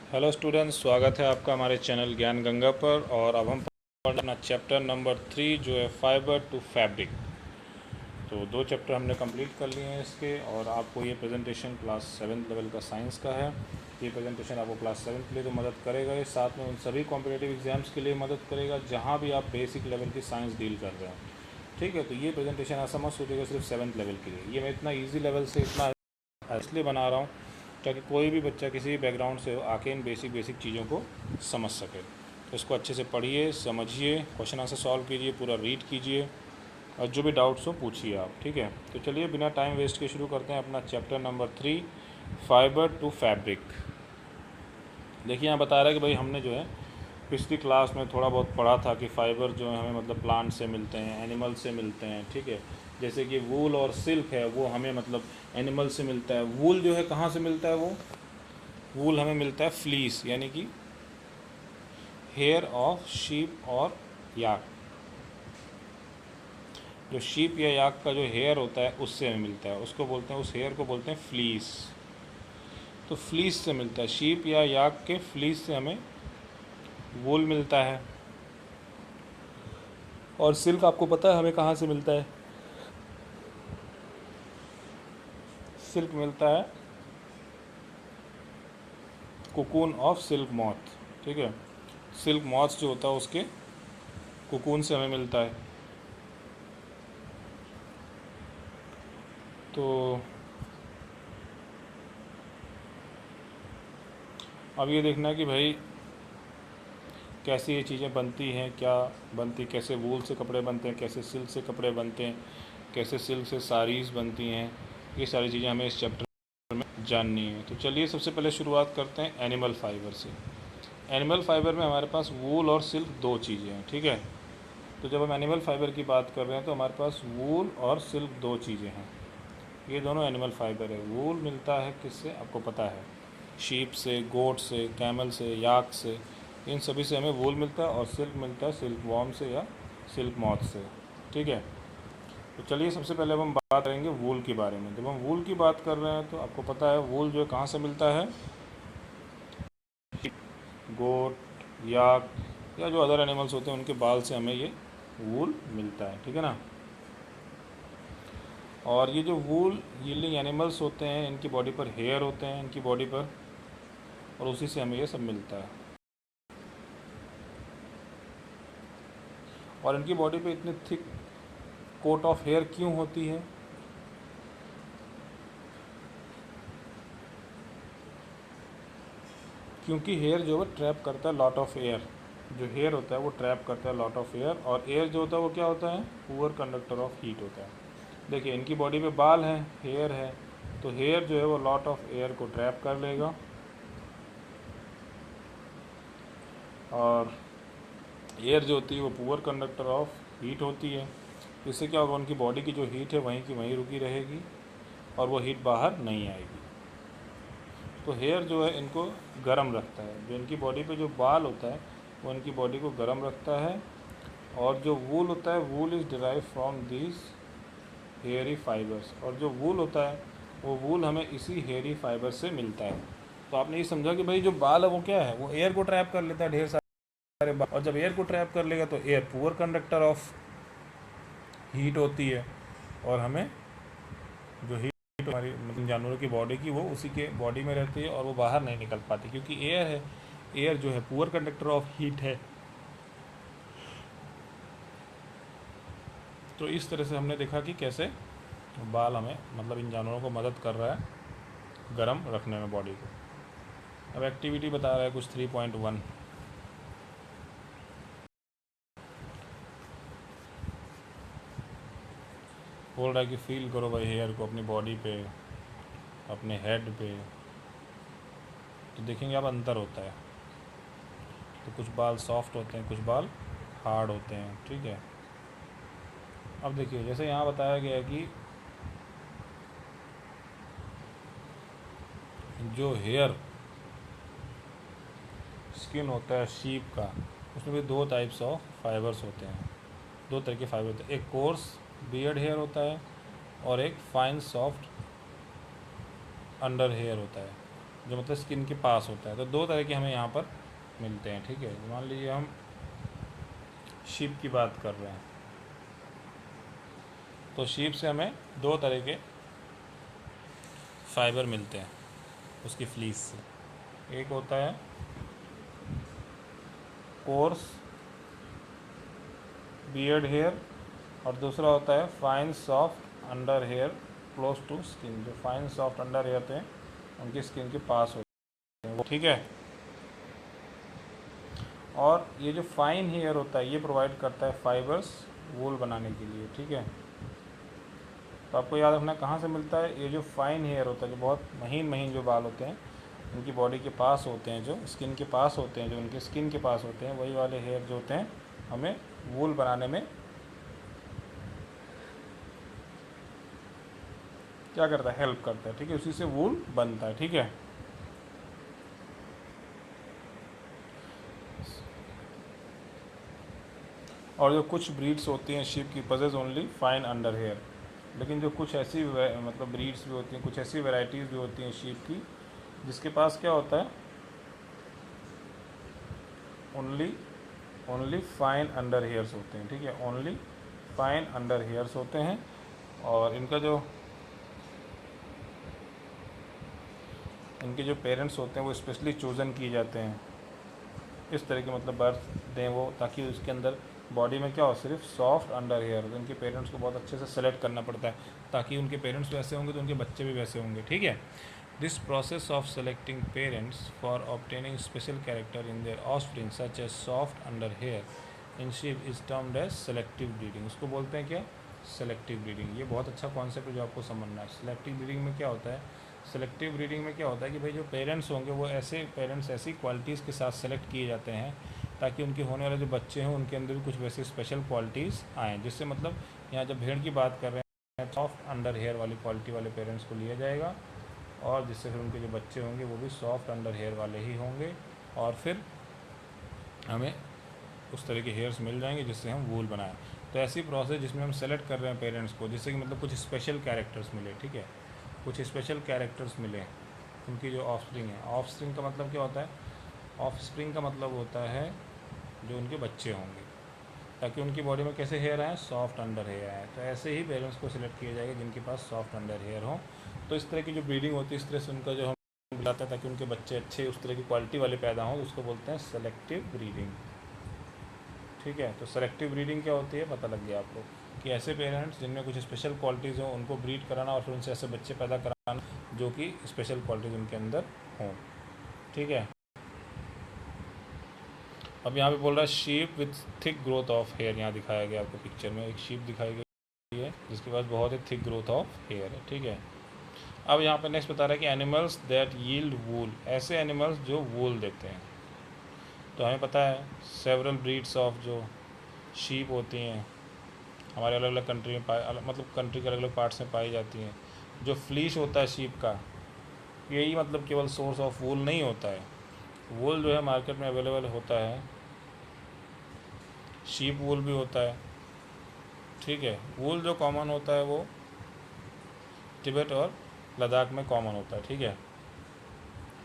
Hello students, स्वागत है आपका हमारे चैनल ज्ञान गंगा पर। और अब हम पढ़ना चैप्टर नंबर 3 जो है फाइबर टू फैब्रिक। तो 2 चैप्टर हमने कंप्लीट कर लिए हैं इसके। और आपको ये प्रेजेंटेशन क्लास 7th लेवल का साइंस का है। ये प्रेजेंटेशन आपको क्लास 7th के लिए तो मदद करेगा ही, साथ में उन सभी कॉम्पिटेटिव एग्जाम्स के लिए मदद करेगा जहाँ भी आप बेसिक लेवल की साइंस डील कर रहे हैं। ठीक है, तो ये प्रेजेंटेशन ऐसा मत सोचिएगा सिर्फ 7th लेवल के लिए। ये मैं इतना ईजी लेवल से इतना इसलिए बना रहा हूँ ताकि कोई भी बच्चा किसी भी बैकग्राउंड से आके इन बेसिक चीज़ों को समझ सके। तो इसको अच्छे से पढ़िए, समझिए, क्वेश्चन आंसर सॉल्व कीजिए, पूरा रीड कीजिए और जो भी डाउट्स हो पूछिए आप। ठीक है, तो चलिए बिना टाइम वेस्ट के शुरू करते हैं अपना chapter number 3 fibre to fabric. देखिए यहाँ बता रहा है कि भाई हमने जो है पिछली क्लास में थोड़ा बहुत पढ़ा था कि फ़ाइबर जो है हमें मतलब प्लांट से मिलते हैं, एनिमल से मिलते हैं। ठीक है, जैसे कि वूल और सिल्क है वो हमें मतलब एनिमल से मिलता है। वूल जो है कहाँ से मिलता है? वो वूल हमें मिलता है फ्लीस, यानी कि हेयर ऑफ शीप और याक। जो शीप या याक का जो हेयर होता है उससे हमें मिलता है, उसको बोलते हैं, उस हेयर को बोलते हैं फ्लीस। तो फ्लीस से मिलता है, शीप या याक के फ्लीस से हमें वूल मिलता है। और सिल्क आपको पता है हमें कहाँ से मिलता है? सिल्क मिलता है कोकून ऑफ सिल्क मॉथ। ठीक है, सिल्क मॉथ जो होता है उसके कोकून से हमें मिलता है। तो अब ये देखना है कि भाई कैसे ये चीज़ें बनती हैं, क्या बनती, कैसे वूल से कपड़े बनते हैं, कैसे सिल्क से कपड़े बनते हैं, कैसे सिल्क से साड़ीज़ बनती हैं। ये सारी चीज़ें हमें इस चैप्टर में जाननी है। तो चलिए सबसे पहले शुरुआत करते हैं एनिमल फाइबर से। एनिमल फाइबर में हमारे पास वूल और सिल्क 2 चीज़ें हैं। ठीक है, तो जब हम एनिमल फाइबर की बात कर रहे हैं तो हमारे पास वूल और सिल्क 2 चीज़ें हैं। ये दोनों एनिमल फाइबर है। वूल मिलता है किससे आपको पता है? शीप से, गोट से, कैमल से, याक से, इन सभी से हमें वूल मिलता है। और सिल्क मिलता है सिल्क वॉर्म से या सिल्क मॉथ से। ठीक है, तो चलिए सबसे पहले अब हम बात करेंगे वूल के बारे में। जब हम वूल की बात कर रहे हैं तो आपको पता है वूल जो है कहाँ से मिलता है? गोट, याक या जो अदर एनिमल्स होते हैं उनके बाल से हमें ये वूल मिलता है। ठीक है ना। और ये जो वूल यील्डिंग एनिमल्स होते हैं इनकी बॉडी पर हेयर होते हैं, इनकी बॉडी पर, और उसी से हमें ये सब मिलता है। और इनकी बॉडी पे इतनी थिक कोट ऑफ हेयर क्यों होती है? क्योंकि हेयर जो है ट्रैप करता है लॉट ऑफ एयर। जो हेयर होता है वो ट्रैप करता है लॉट ऑफ एयर। और एयर जो होता है वो क्या होता है? पुअर कंडक्टर ऑफ हीट होता है। देखिए इनकी बॉडी पे बाल हैं, हेयर है, तो हेयर जो है वो लॉट ऑफ एयर को ट्रैप कर लेगा। और एयर जो होती है वो पुअर कंडक्टर ऑफ हीट होती है। इससे क्या होगा? उनकी बॉडी की जो हीट है वहीं की वहीं रुकी रहेगी और वो हीट बाहर नहीं आएगी। तो हेयर जो है इनको गर्म रखता है। जो इनकी बॉडी पे जो बाल होता है वो इनकी बॉडी को गर्म रखता है। और जो वूल होता है, wool is derive from these hairy fibres. और जो वूल होता है वो वूल हमें इसी हेयरी फाइबर से मिलता है। तो आपने ये समझा कि भाई जो बाल है वो क्या है? वो एयर को ट्रैप कर लेता है, ढेर सारे बाल। और जब एयर को ट्रैप कर लेगा तो air poor conductor of heat होती है। और हमें जो हीट हमारी मतलब जानवरों की बॉडी की वो उसी के बॉडी में रहती है और वो बाहर नहीं निकल पाती, क्योंकि एयर है, एयर जो है पुअर कंडक्टर ऑफ हीट है। तो इस तरह से हमने देखा कि कैसे बाल हमें मतलब इन जानवरों को मदद कर रहा है गर्म रखने में बॉडी को। अब एक्टिविटी बता रहा है कुछ 3.1। बोल रहा है कि फील करो भाई हेयर को अपनी बॉडी पे, अपने हेड पे। तो देखेंगे अब अंतर होता है। तो कुछ बाल सॉफ्ट होते हैं, कुछ बाल हार्ड होते हैं। ठीक है, अब देखिए जैसे यहाँ बताया गया है कि जो हेयर स्किन होता है शीप का, उसमें भी 2 टाइप्स ऑफ फाइबर्स होते हैं। 2 तरह के फाइबर होते हैं। एक कोर्स बियर्ड हेयर होता है और एक फाइन सॉफ्ट अंडर हेयर होता है। जो मतलब स्किन के पास होता है। तो दो तरह के हमें यहाँ पर मिलते हैं, ठीक है। मान लीजिए हम शीप की बात कर रहे हैं, तो शीप से हमें दो तरह के फाइबर मिलते हैं उसकी फ्लीस से। एक होता है कोर्स बियर्ड हेयर और दूसरा होता है fine soft under hair close to skin. जो फाइन सॉफ्ट अंडर हेयर होते हैं उनकी स्किन के पास होते हैं वो, ठीक है। और ये जो फाइन हेयर होता है ये प्रोवाइड करता है फाइबर्स वूल बनाने के लिए, ठीक है। तो आपको याद रखना कहाँ से मिलता है। ये जो फाइन हेयर होता है, जो बहुत महीन महीन जो बाल होते हैं उनकी बॉडी के पास होते हैं, जो स्किन के पास होते हैं, जो उनके स्किन के पास होते हैं, वही वाले हेयर जो होते हैं हमें वूल बनाने में क्या करता है, हेल्प करता है, ठीक है। उसी से वूल बनता है, ठीक है। और जो कुछ ब्रीड्स होती हैं शीप की possesses only fine under hair, लेकिन जो कुछ ऐसी मतलब ब्रीड्स भी होती हैं, कुछ ऐसी वेराइटीज़ भी होती हैं शीप की जिसके पास क्या होता है, ओनली फाइन अंडर हेयर्स होते हैं, ठीक है। ओनली फाइन अंडर हेयर्स होते हैं और इनके जो पेरेंट्स होते हैं वो स्पेशली चूज़न किए जाते हैं इस तरह के मतलब बर्थ दें वो, ताकि उसके अंदर बॉडी में क्या हो, सिर्फ सॉफ्ट अंडर हेयर हो। तो उनके पेरेंट्स को बहुत अच्छे से सेलेक्ट करना पड़ता है ताकि उनके पेरेंट्स वैसे होंगे तो उनके बच्चे भी वैसे होंगे, ठीक है। This process of selecting parents for obtaining special character in their offspring such as soft under hair in sheep is termed as selective breeding. उसको बोलते हैं क्या, सेलेक्टिव ब्रीडिंग। ये बहुत अच्छा कॉन्सेप्ट है जो आपको समझना है। सेलेक्टिव ब्रीडिंग में क्या होता है, सेलेक्टिव ब्रीडिंग में क्या होता है कि भाई जो पेरेंट्स होंगे वो ऐसे पेरेंट्स ऐसी क्वालिटीज़ के साथ सेलेक्ट किए जाते हैं ताकि उनके होने वाले जो बच्चे हैं उनके अंदर भी कुछ वैसे स्पेशल क्वालिटीज़ आएँ, जिससे मतलब यहाँ जब भेड़ की बात कर रहे हैं सॉफ्ट अंडर हेयर वाली क्वालिटी वाले पेरेंट्स को लिया जाएगा और जिससे फिर उनके जो बच्चे होंगे वो भी सॉफ्ट अंडर हेयर वाले ही होंगे और फिर हमें उस तरह के हेयर्स मिल जाएंगे जिससे हम वूल बनाएं। तो ऐसी प्रोसेस जिसमें हम सेलेक्ट कर रहे हैं पेरेंट्स को, जिससे कि मतलब कुछ स्पेशल कैरेक्टर्स मिले, ठीक है, कुछ स्पेशल कैरेक्टर्स मिले उनकी जो ऑफस्प्रिंग है। ऑफस्प्रिंग का मतलब क्या होता है, ऑफस्प्रिंग का मतलब होता है जो उनके बच्चे होंगे, ताकि उनकी बॉडी में कैसे हेयर आए, सॉफ्ट अंडर हेयर आए। तो ऐसे ही पेरेंट्स को सिलेक्ट किया जाएगा जिनके पास सॉफ्ट अंडर हेयर हो। तो इस तरह की जो ब्रीडिंग होती है इस तरह से उनका जो हम बुलाते हैं ताकि उनके बच्चे अच्छे उस तरह की क्वालिटी वाले पैदा हों, उसको बोलते हैं सेलेक्टिव ब्रीडिंग, ठीक है। तो सेलेक्टिव ब्रीडिंग क्या होती है पता लग गया आपको, कि ऐसे पेरेंट्स जिनमें कुछ स्पेशल क्वालिटीज़ हों उनको ब्रीड कराना और फिर उनसे ऐसे बच्चे पैदा कराना जो कि स्पेशल क्वालिटीज़ उनके अंदर हों, ठीक है। अब यहाँ पे बोल रहा है sheep with thick growth of hair. यहाँ दिखाया गया आपको पिक्चर में एक शीप दिखाई गई है जिसके पास बहुत ही थिक ग्रोथ ऑफ हेयर है, ठीक है। अब यहाँ पे नेक्स्ट बता रहा है कि एनिमल्स दैट यील्ड वूल, ऐसे एनिमल्स जो वूल देते हैं। तो हमें पता है सेवरल ब्रीड्स ऑफ जो शीप होती हैं हमारे अलग अलग कंट्री में मतलब कंट्री के अलग अलग पार्ट्स में पाई जाती हैं। जो फ्लीश होता है शीप का, यही मतलब केवल सोर्स ऑफ वूल नहीं होता है। वूल जो है मार्केट में अवेलेबल होता है, शीप वूल भी होता है, ठीक है। वूल जो कॉमन होता है वो तिब्बत और लद्दाख में कॉमन होता है, ठीक है।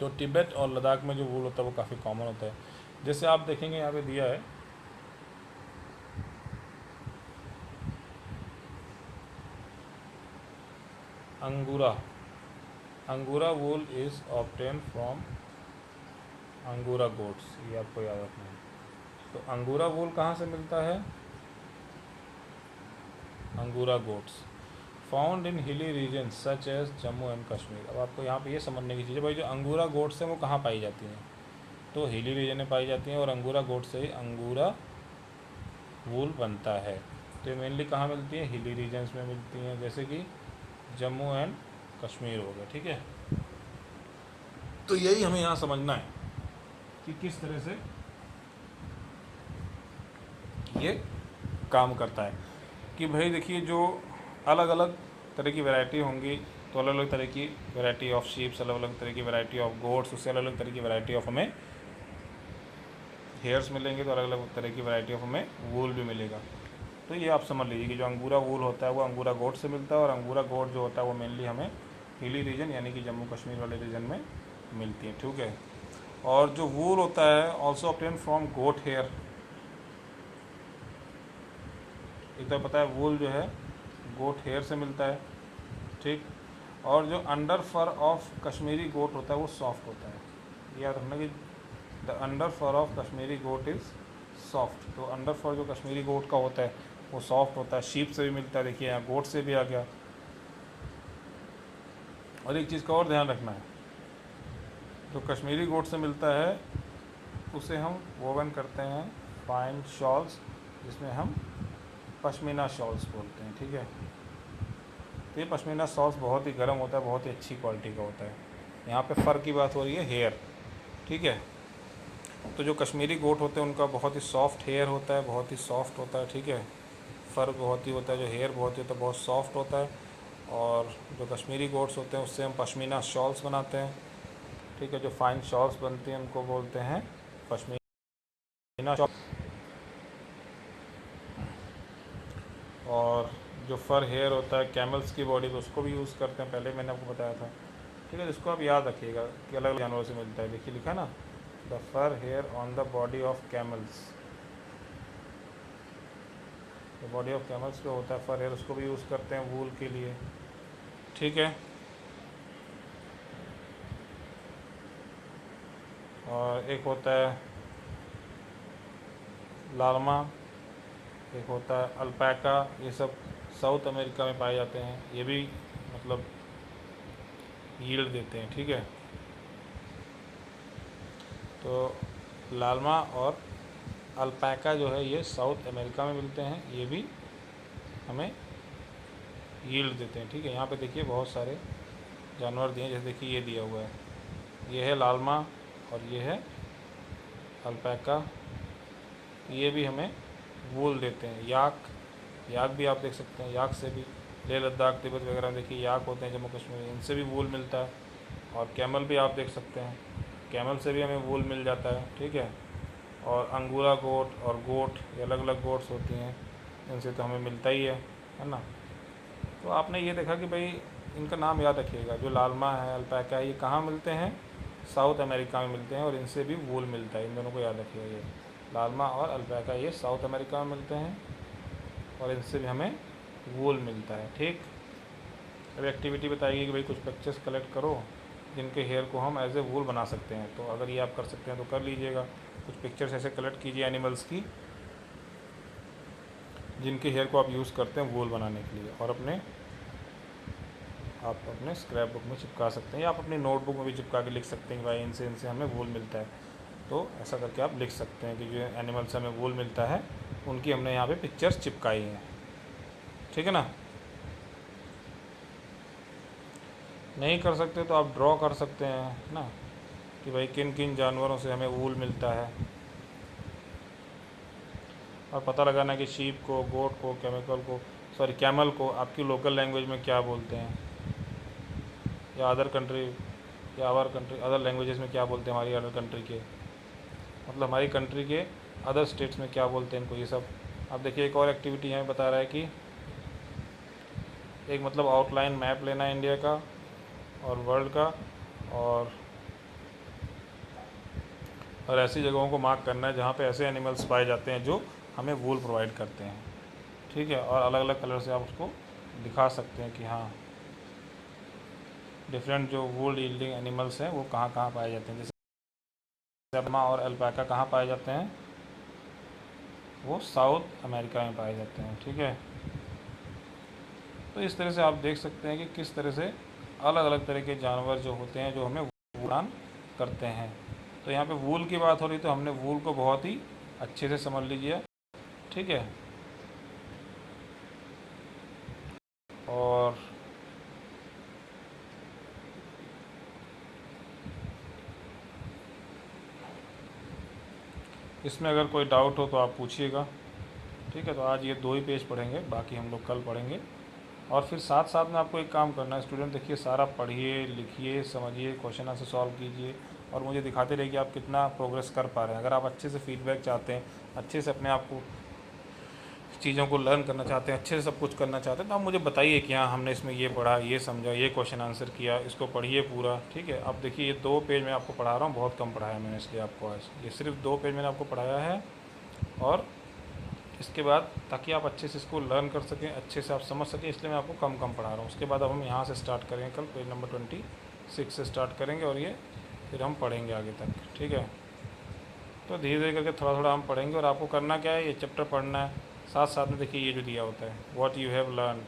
तो तिब्बत और लद्दाख में जो वूल होता है वो काफ़ी कॉमन होता है। जैसे आप देखेंगे यहाँ पे दिया है अंगूरा वूल इज़ ऑब्टेन फ्रॉम अंगूरा गोट्स, ये आपको याद रखना है। तो अंगूरा वूल कहाँ से मिलता है, अंगूरा goats found in hilly region such as Jammu and Kashmir. अब आपको यहाँ पे ये समझने की चीज़ है भाई जो अंगूरा गोट्स हैं वो कहाँ पाई जाती हैं, तो हिली रीजन में पाई जाती हैं और अंगूरा गोट से ही अंगूरा वूल बनता है। तो ये मेनली कहाँ मिलती है, हिली रीजन्स में मिलती हैं, जैसे कि जम्मू एंड कश्मीर हो गया, ठीक है। तो यही हमें यहाँ समझना है कि किस तरह से ये काम करता है। कि भाई देखिए जो अलग अलग तरह की वैरायटी होंगी तो अलग अलग तरह की वैरायटी ऑफ शीप्स, अलग अलग तरह की वैरायटी ऑफ गोट्स, उससे अलग अलग तरह की वैरायटी ऑफ हमें हेयर्स मिलेंगे, तो अलग अलग तरह की वैरायटी ऑफ हमें वूल भी मिलेगा। तो ये आप समझ लीजिए कि जो अंगूरा वूल होता है वो अंगूरा गोट से मिलता है और अंगूरा गोट जो होता है वो मेनली हमें हिली रीजन यानी कि जम्मू कश्मीर वाले रीजन में मिलती हैं, ठीक है। और जो वूल होता है also obtain from goat hair. एक तो पता है वूल जो है गोट हेयर से मिलता है, ठीक। और जो under fur of Kashmiri goat होता है वो सॉफ्ट होता है। याद रखना कि the under fur of Kashmiri goat is soft. तो अंडर फर जो कश्मीरी गोट का होता है वो सॉफ्ट होता है। शीप से भी मिलता है, देखिए यहाँ गोट से भी आ गया। और एक चीज़ का और ध्यान रखना है, जो कश्मीरी गोट से मिलता है उसे हम वोवन करते हैं फाइन शॉल्स, जिसमें हम पश्मीना शॉल्स बोलते हैं, ठीक है। तो ये पश्मीना शॉल्स बहुत ही गर्म होता है, बहुत ही अच्छी क्वालिटी का होता है। यहाँ पे फ़र की बात हो रही है हेयर, ठीक है। तो जो कश्मीरी गोट होते हैं उनका बहुत ही सॉफ्ट हेयर होता है, बहुत ही सॉफ्ट होता है, ठीक है। फ़र बहुत ही होता है, जो हेयर बहुत ही होता है, बहुत सॉफ्ट होता है। और जो कश्मीरी गोट्स होते हैं उससे हम पश्मीना शॉल्स बनाते हैं, ठीक है। जो फाइन शॉल्स बनती हैं उनको बोलते हैं पश्मीना शॉल। और जो फ़र हेयर होता है कैमल्स की बॉडी पे उसको भी यूज़ करते हैं, पहले मैंने आपको बताया था, ठीक है। इसको आप याद रखिएगा कि अलग अलग जानवरों से मिलता है। देखिए लिखा ना, the fur hair on the body of camels. तो बॉडी ऑफ कैमल्स जो होता है फर हेयर उसको भी यूज़ करते हैं वूल के लिए, ठीक है। और एक होता है लालमा, एक होता है अल्पैका। ये सब साउथ अमेरिका में पाए जाते हैं, ये भी मतलब यील्ड देते हैं, ठीक है। तो लालमा और अल्पैका जो है ये साउथ अमेरिका में मिलते हैं, ये भी हमें यील्ड देते हैं, ठीक है। यहाँ पे देखिए बहुत सारे जानवर दिए हैं, जैसे देखिए ये दिया हुआ है, ये है लालमा और ये है अल्पैका। ये भी हमें वूल देते हैं। याक भी आप देख सकते हैं, याक से भी लेह लद्दाख तिब्बत वगैरह में देखिए याक होते हैं जम्मू कश्मीर, इनसे भी वूल मिलता है। और कैमल भी आप देख सकते हैं, कैमल से भी हमें वूल मिल जाता है, ठीक है। और अंगूरा गोट और गोट, ये अलग अलग गोट्स होती हैं, इनसे तो हमें मिलता ही है ना। तो आपने ये देखा कि भाई इनका नाम याद रखिएगा, जो लालमा है अल्पैका है ये कहाँ मिलते हैं, साउथ अमेरिका में मिलते हैं, और इनसे भी वूल मिलता है। इन दोनों को याद रखिएगा, ये लालमा और अल्पैका ये साउथ अमेरिका में मिलते हैं और इनसे भी हमें वूल मिलता है, ठीक। अब एक्टिविटी बताइए कि भाई कुछ पिक्चर्स कलेक्ट करो जिनके हेयर को हम एज ए वूल बना सकते हैं। तो अगर ये आप कर सकते हैं तो कर लीजिएगा। कुछ पिक्चर्स ऐसे कलेक्ट कीजिए एनिमल्स की जिनके हेयर को आप यूज़ करते हैं वूल बनाने के लिए, और आप अपने स्क्रैप बुक में चिपका सकते हैं, या आप अपनी नोटबुक में भी चिपका के लिख सकते हैं कि भाई इनसे हमें वूल मिलता है। तो ऐसा करके आप लिख सकते हैं कि जो एनिमल से हमें वूल मिलता है उनकी हमने यहाँ पे पिक्चर्स चिपकाई हैं, ठीक है ना। नहीं कर सकते तो आप ड्रॉ कर सकते हैं ना, कि भाई किन किन जानवरों से हमें वूल मिलता है। और पता लगाना कि शीप को, गोट को, कैमल को आपकी लोकल लैंग्वेज में क्या बोलते हैं, या अदर कंट्री या आवर कंट्री अदर लैंग्वेजेस में क्या बोलते हैं, हमारी अदर कंट्री के मतलब हमारी कंट्री के अदर स्टेट्स में क्या बोलते हैं इनको, ये सब। अब देखिए एक और एक्टिविटी हमें बता रहा है कि एक मतलब आउटलाइन मैप लेना है इंडिया का और वर्ल्ड का, और ऐसी जगहों को मार्क करना है जहाँ पे ऐसे एनिमल्स पाए जाते हैं जो हमें वूल प्रोवाइड करते हैं, ठीक है। और अलग अलग कलर से आप उसको दिखा सकते हैं कि हाँ डिफरेंट जो वूल यील्डिंग एनिमल्स हैं वो कहाँ कहाँ पाए जाते हैं। जैसे लामा और अल्पैका कहाँ पाए जाते हैं, वो साउथ अमेरिका में पाए जाते हैं, ठीक है। तो इस तरह से आप देख सकते हैं कि किस तरह से अलग अलग तरह के जानवर जो होते हैं जो हमें वूल करते हैं। तो यहाँ पे वूल की बात हो रही तो हमने वूल को बहुत ही अच्छे से समझ लीजिए, ठीक है। और इसमें अगर कोई डाउट हो तो आप पूछिएगा, ठीक है। तो आज ये 2 ही पेज पढ़ेंगे, बाकी हम लोग कल पढ़ेंगे। और फिर साथ साथ में आपको एक काम करना है स्टूडेंट, देखिए सारा पढ़िए, लिखिए, समझिए, क्वेश्चन आंसर सॉल्व कीजिए, और मुझे दिखाते रहिए कि आप कितना प्रोग्रेस कर पा रहे हैं। अगर आप अच्छे से फीडबैक चाहते हैं, अच्छे से अपने आप को चीज़ों को लर्न करना चाहते हैं, अच्छे से सब कुछ करना चाहते हैं, तो आप मुझे बताइए कि हाँ हमने इसमें ये पढ़ा, ये समझा, ये क्वेश्चन आंसर किया, इसको पढ़िए पूरा। ठीक है, अब देखिए ये 2 पेज मैं आपको पढ़ा रहा हूँ, बहुत कम पढ़ाया मैंने इसलिए आपको आज, ये सिर्फ 2 पेज मैंने आपको पढ़ाया है। और इसके बाद ताकि आप अच्छे से इसको लर्न कर सकें, अच्छे से आप समझ सकें, इसलिए मैं आपको कम कम पढ़ा रहा हूँ। उसके बाद अब हम यहाँ से स्टार्ट करेंगे, कल पेज नंबर 26 से स्टार्ट करेंगे और ये फिर हम पढ़ेंगे आगे तक। ठीक है, तो धीरे धीरे करके थोड़ा थोड़ा हम पढ़ेंगे। और आपको करना क्या है, ये चैप्टर पढ़ना है, साथ साथ में देखिए ये जो दिया होता है व्हाट यू हैव लर्न,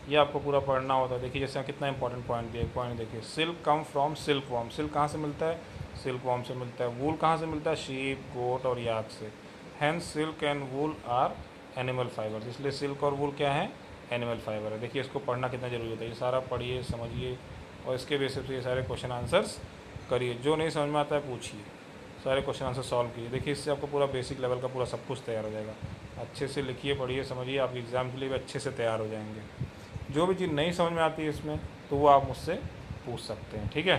ये आपको पूरा पढ़ना होता है। देखिए जैसे कितना इंपॉर्टेंट पॉइंट दिया है, पॉइंट देखिए, silk come from silk worm, silk कहाँ से मिलता है, सिल्क वॉर्म से मिलता है। वूल कहाँ से मिलता है, शीप, गोट और याक से। Hence silk and wool are animal fibre, इसलिए सिल्क और वूल क्या है, एनिमल फाइबर है। देखिए इसको पढ़ना कितना जरूरी होता है, ये सारा पढ़िए समझिए और इसके बेसिस पे ये सारे क्वेश्चन आंसर्स करिए। जो नहीं समझ में आता है पूछिए, सारे क्वेश्चन आंसर सॉल्व कीजिए। देखिए इससे आपको पूरा बेसिक लेवल का पूरा सब कुछ तैयार हो जाएगा। अच्छे से लिखिए, पढ़िए, समझिए, आप एग्ज़ाम के लिए भी अच्छे से तैयार हो जाएंगे। जो भी चीज़ नहीं समझ में आती है इसमें तो वो आप मुझसे पूछ सकते हैं। ठीक है,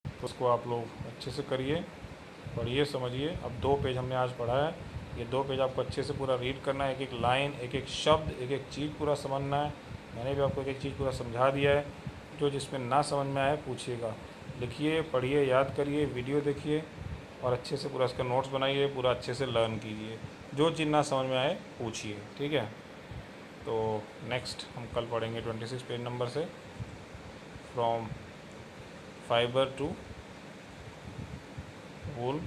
तो उसको आप लोग अच्छे से करिए, पढ़िए, समझिए। अब 2 पेज हमने आज पढ़ा है, ये 2 पेज आपको अच्छे से पूरा रीड करना है, एक एक लाइन, एक एक शब्द, एक एक चीज़ पूरा समझना है। मैंने भी आपको एक एक चीज़ पूरा समझा दिया है। जो जिसमें ना समझ में आए पूछिएगा, लिखिए, पढ़िए, याद करिए, वीडियो देखिए और अच्छे से पूरा इसका नोट्स बनाइए, पूरा अच्छे से लर्न कीजिए। जो चीज़ ना समझ में आए पूछिए। ठीक है, तो नेक्स्ट हम कल पढ़ेंगे 26 पेज नंबर से, फ्रॉम फाइबर टू वूल,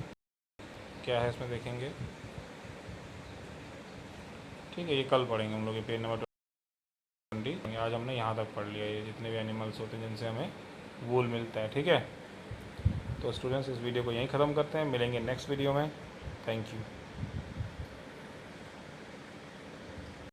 क्या है इसमें देखेंगे। ठीक है, ये कल पढ़ेंगे हम लोग, ये पेज नंबर 20। आज हमने यहाँ तक पढ़ लिया, ये जितने भी एनिमल्स होते हैं जिनसे हमें वूल मिलता है। ठीक है, तो स्टूडेंट्स इस वीडियो को यहीं ख़त्म करते हैं, मिलेंगे नेक्स्ट वीडियो में। Thank you.